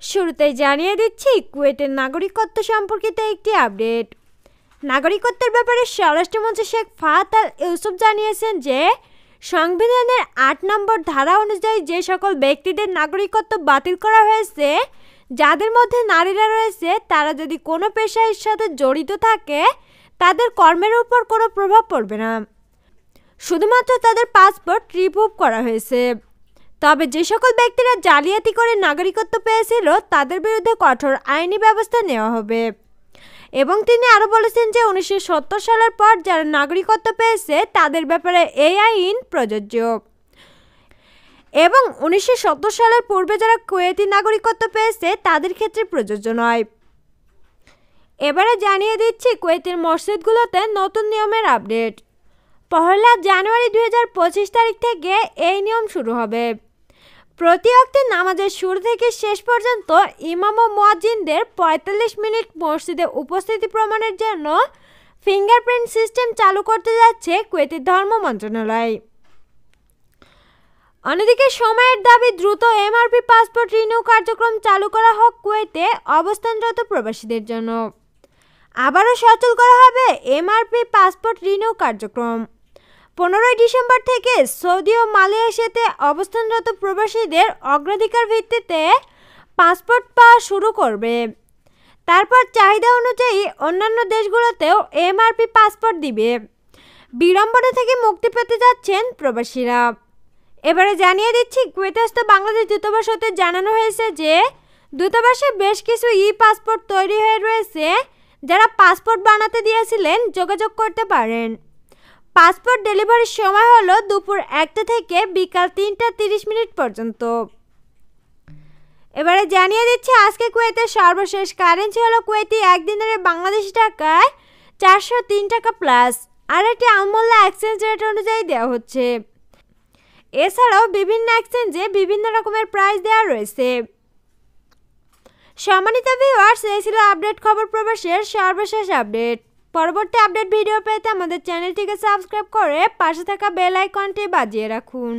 শুরুতেই জানিয়ে দিচ্ছি কুয়েতের নাগরিকত্ব সম্পর্কিত একটি আপডেট। নাগরিকত্বের ব্যাপারে স্বরাষ্ট্রমন্ত্রী শেখ ফাহাদ আল ইউসুফ জানিয়েছেন যে সংবিধানের ৮ নম্বর ধারা অনুযায়ী যে সকল ব্যক্তিদের নাগরিকত্ব বাতিল করা হয়েছে, যাদের মধ্যে নারীরা রয়েছে, তারা যদি কোনো পেশার সাথে জড়িত থাকে তাদের কর্মের উপর কোনো প্রভাব পড়বে না। শুধুমাত্র তাদের পাসপোর্ট রিভোক করা হয়েছে। তবে যে সকল ব্যক্তিরা জালিয়াতি করে নাগরিকত্ব পেয়েছিল তাদের বিরুদ্ধে কঠোর আইনি ব্যবস্থা নেওয়া হবে। এবং তিনি আরও বলেছেন যে 1970 সালের পর যারা নাগরিকত্ব পেয়েছে তাদের ব্যাপারে এই আইন প্রযোজ্য, এবং 1970 সালের পূর্বে যারা কুয়েতি নাগরিকত্ব পেয়েছে তাদের ক্ষেত্রে প্রযোজ্য নয়। এবারে জানিয়ে দিচ্ছি কুয়েতের মসজিদগুলোতে নতুন নিয়মের আপডেট। 1 জানুয়ারি 2025 তারিখ থেকে এই নিয়ম শুরু হবে। প্রতি ওয়াক্তে নামাজের শুরু থেকে শেষ পর্যন্ত ইমাম ও মুয়াজ্জিনদের 45 মিনিট মসজিদে উপস্থিতি প্রমাণের জন্য ফিঙ্গারপ্রিন্ট সিস্টেম চালু করতে যাচ্ছে কুয়েতের ধর্ম মন্ত্রণালয়। অন্যদিকে সময়ের দাবি দ্রুত এমআরপি পাসপোর্ট রিনিউ কার্যক্রম চালু করা হোক কুয়েতে অবস্থানরত প্রবাসীদের জন্য। আবারও সচল করা হবে এমআরপি পাসপোর্ট রিনিউ কার্যক্রম। 15 ডিসেম্বর থেকে সৌদি ও মালয়েশিয়াতে অবস্থানরত প্রবাসীদের অগ্রাধিকার ভিত্তিতে পাসপোর্ট পাওয়া শুরু করবে। তারপর চাহিদা অনুযায়ী অন্যান্য দেশগুলোতেও এমআরপি পাসপোর্ট দিবে। বিড়ম্বনা থেকে মুক্তি পেতে যাচ্ছেন প্রবাসীরা। এবারে জানিয়ে দিচ্ছি কুয়েতস্থ বাংলাদেশ দূতাবাস হতে জানানো হয়েছে যে দূতাবাসে বেশ কিছু পাসপোর্ট তৈরি হয়ে রয়েছে। যারা পাসপোর্ট বানাতে দিয়েছিলেন যোগাযোগ করতে পারেন। পাসপোর্ট ডেলিভারির সময় হলো দুপুর 1টা থেকে বিকাল 3টা 30 পর্যন্ত। এবারে জানিয়ে দিচ্ছি আজকে কুয়েতের সর্বশেষ কারেন্সি হলো কুয়েতি 1 দিনারে বাংলাদেশি টাকায় 403 টাকা প্লাস, আর এটি আমূল্য এক্সচেঞ্জ রেট অনুযায়ী দেওয়া হচ্ছে। এছাড়াও বিভিন্ন এক্সচেঞ্জে বিভিন্ন রকমের প্রাইস দেওয়া রয়েছে। সম্মানিত ভিউয়ার্স, এই ছিল আপডেট খবর প্রবাসের সর্বশেষ আপডেট। পরবর্তী আপডেট ভিডিও পেতে আমাদের চ্যানেলটিকে সাবস্ক্রাইব করে পাশে থাকা বেল আইকনটি বাজিয়ে রাখুন।